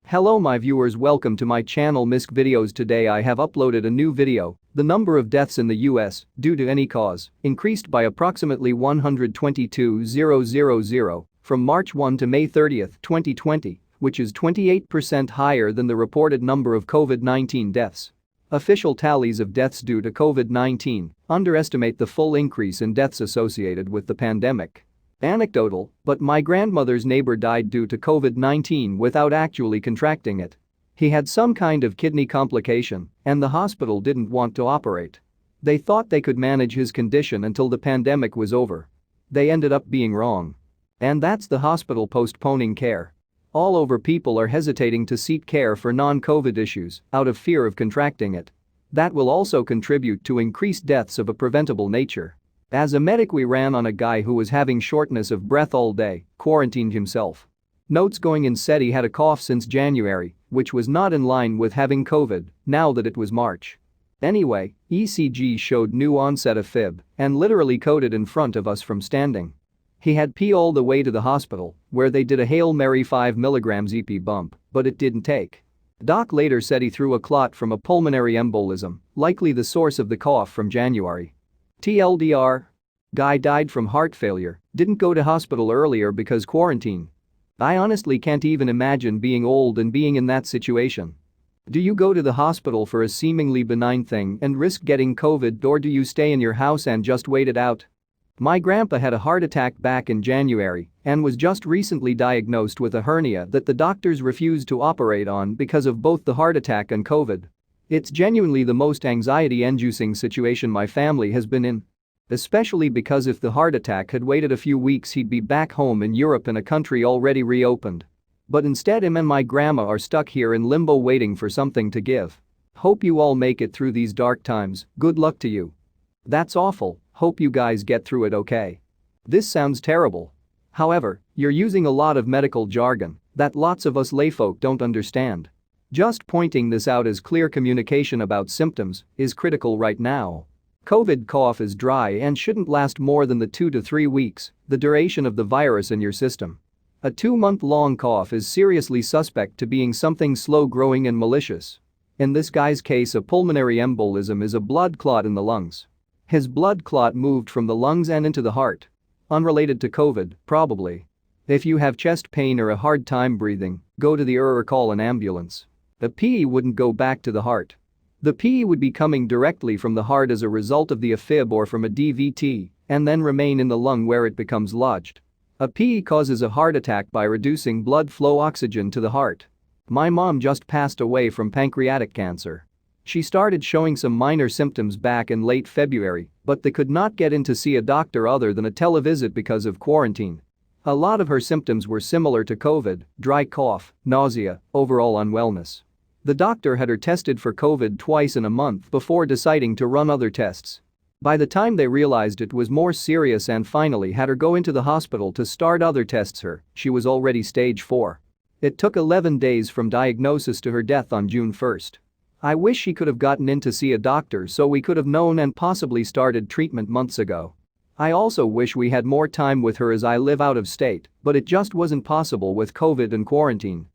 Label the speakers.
Speaker 1: Hello my viewers, welcome to my channel Misc Videos. Today I have uploaded a new video. The number of deaths in the US due to any cause increased by approximately 122,000 from March 1 to May 30, 2020, which is 28% higher than the reported number of COVID-19 deaths. Official tallies of deaths due to COVID-19 underestimate the full increase in deaths associated with the pandemic. Anecdotal, but my grandmother's neighbor died due to COVID-19 without actually contracting it. He had some kind of kidney complication, and the hospital didn't want to operate. They thought they could manage his condition until the pandemic was over. They ended up being wrong. And that's the hospital postponing care. All over, people are hesitating to seek care for non-COVID issues out of fear of contracting it. That will also contribute to increased deaths of a preventable nature. As a medic, we ran on a guy who was having shortness of breath all day, quarantined himself. Notes going in said he had a cough since January, which was not in line with having COVID now that it was March. Anyway, ECG showed new onset of fib and literally coded in front of us from standing. He had pee all the way to the hospital, where they did a Hail Mary 5 mg EP bump, but it didn't take. Doc later said he threw a clot from a pulmonary embolism, likely the source of the cough from January. TLDR. Guy died from heart failure, didn't go to hospital earlier because quarantine. I honestly can't even imagine being old and being in that situation. Do you go to the hospital for a seemingly benign thing and risk getting COVID, or do you stay in your house and just wait it out? My grandpa had a heart attack back in January and was just recently diagnosed with a hernia that the doctors refused to operate on because of both the heart attack and COVID. It's genuinely the most anxiety-inducing situation my family has been in. Especially because if the heart attack had waited a few weeks, he'd be back home in Europe in a country already reopened. But instead, him and my grandma are stuck here in limbo waiting for something to give. Hope you all make it through these dark times. Good luck to you. That's awful. Hope you guys get through it okay. This sounds terrible. However, you're using a lot of medical jargon that lots of us layfolk don't understand. Just pointing this out as clear communication about symptoms is critical right now. COVID cough is dry and shouldn't last more than the 2 to 3 weeks, the duration of the virus in your system. A 2-month-long cough is seriously suspect to being something slow-growing and malicious. In this guy's case, a pulmonary embolism is a blood clot in the lungs. His blood clot moved from the lungs and into the heart. Unrelated to COVID, probably. If you have chest pain or a hard time breathing, go to the ER or call an ambulance. The PE wouldn't go back to the heart. The PE would be coming directly from the heart as a result of the AFib or from a DVT and then remain in the lung where it becomes lodged. A PE causes a heart attack by reducing blood flow oxygen to the heart. My mom just passed away from pancreatic cancer. She started showing some minor symptoms back in late February, but they could not get in to see a doctor other than a televisit because of quarantine. A lot of her symptoms were similar to COVID: dry cough, nausea, overall unwellness. The doctor had her tested for COVID twice in a month before deciding to run other tests. By the time they realized it was more serious and finally had her go into the hospital to start other tests, she was already stage 4. It took 11 days from diagnosis to her death on June 1st. I wish she could have gotten in to see a doctor so we could have known and possibly started treatment months ago. I also wish we had more time with her as I live out of state, but it just wasn't possible with COVID and quarantine.